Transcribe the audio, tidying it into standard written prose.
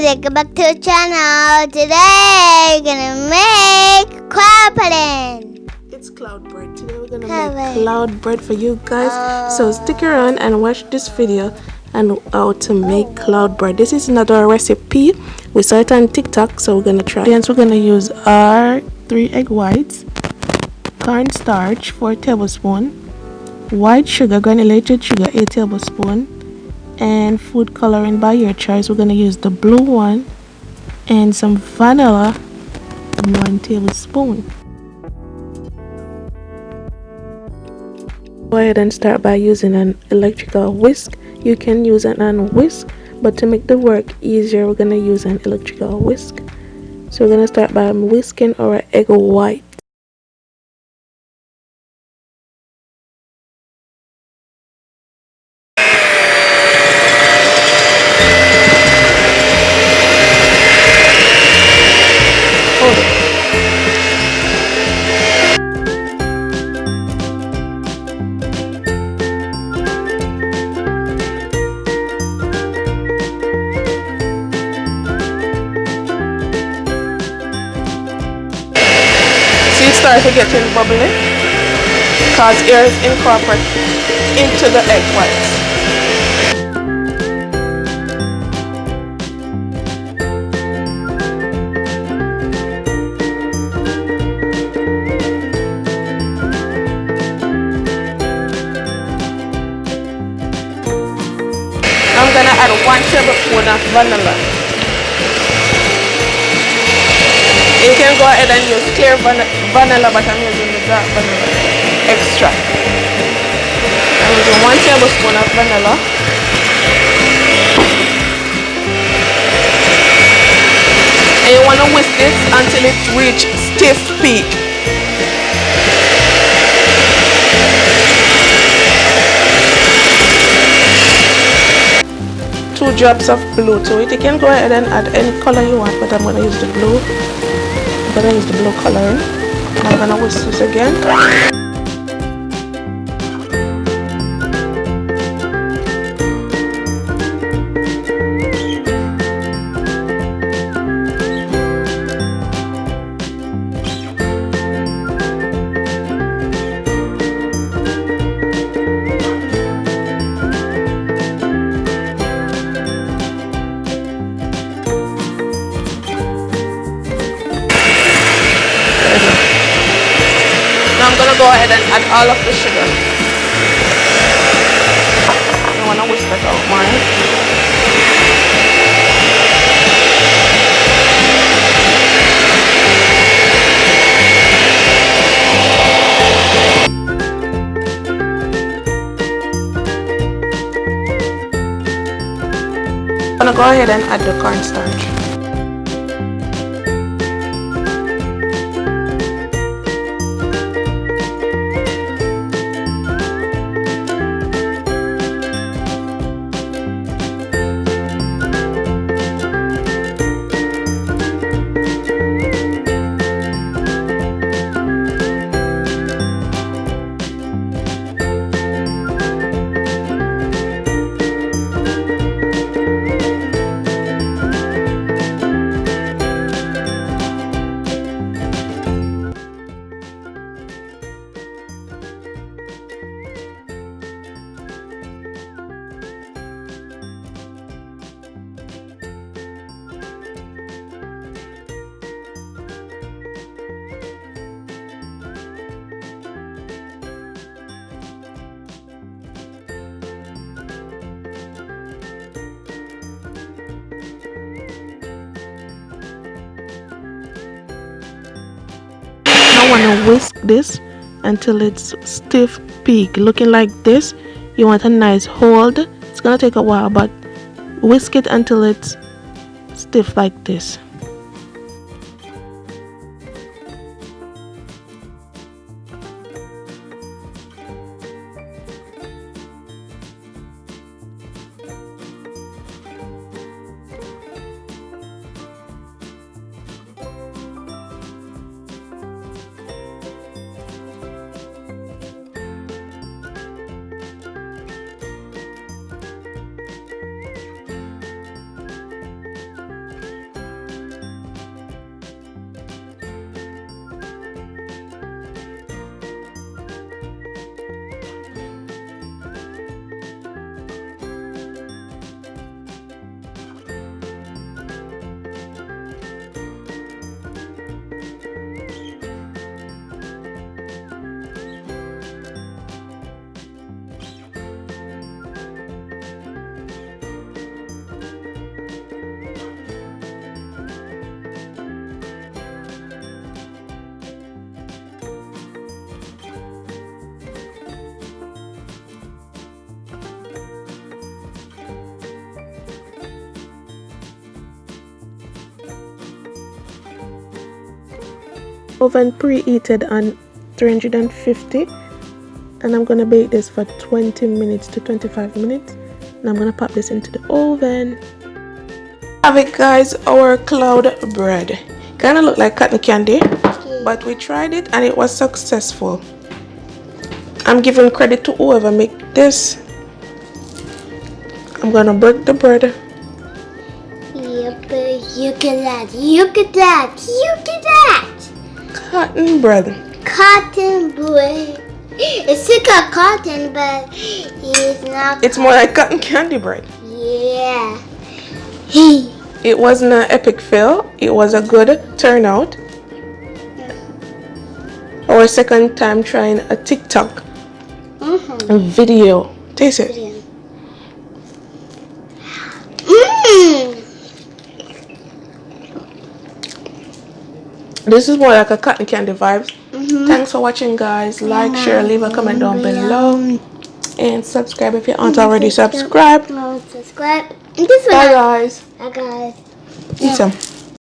welcome back to the channel. Today we're gonna make cloud pudding. It's cloud bread. Today we're gonna make cloud bread for you guys. So stick around and watch this video and how to make cloud bread. This is another recipe. We saw it on TikTok, so we're gonna try. We're gonna use our 3 egg whites, cornstarch 4 tablespoons, white sugar, granulated sugar 8 tablespoons, and food coloring by your choice. We're gonna use the blue one, and some vanilla 1 tablespoon. Go ahead and start by using an electrical whisk. You can use an hand whisk, but to make the work easier, we're gonna use an electrical whisk. So we're gonna start by whisking our egg white. Start to get bubbly because air is incorporated into the egg whites. I'm gonna add 1 tablespoon of vanilla. You can go ahead and use clear vanilla, but I'm using the dark vanilla extract. I'm using 1 tablespoon of vanilla. And you want to whisk this until it reaches stiff peak. Two drops of blue to it. You can go ahead and add any color you want, but I'm going to use the blue. I'm going to use the blue coloring. I'm going to whisk this again. Now I'm going to go ahead and add all of the sugar. I want to whisk that out more. I'm going to go ahead and add the cornstarch. I want to whisk this until it's stiff peak, looking like this. You want a nice hold. It's gonna take a while, but whisk it until it's stiff like this. oven preheated on 350, and I'm gonna bake this for 20 minutes to 25 minutes, and I'm gonna pop this into the oven. Have it, guys, our cloud bread. Kind of look like cotton candy, but we tried it and it was successful. I'm giving credit to whoever made this. I'm gonna break the bread. Yep, look at that, look at that, look at that. Cotton bread. Cotton bread. It's like a cotton, but it's not. It's more like cotton candy bread. Yeah. It wasn't an epic fail. It was a good turnout. Our second time trying a TikTok video. Taste it. This is more like a cotton candy vibes. Thanks for watching, guys. Like, share, leave a comment down below, and subscribe if you aren't already subscribed. Subscribe. And this one. Bye, guys. Bye, guys. Eat some.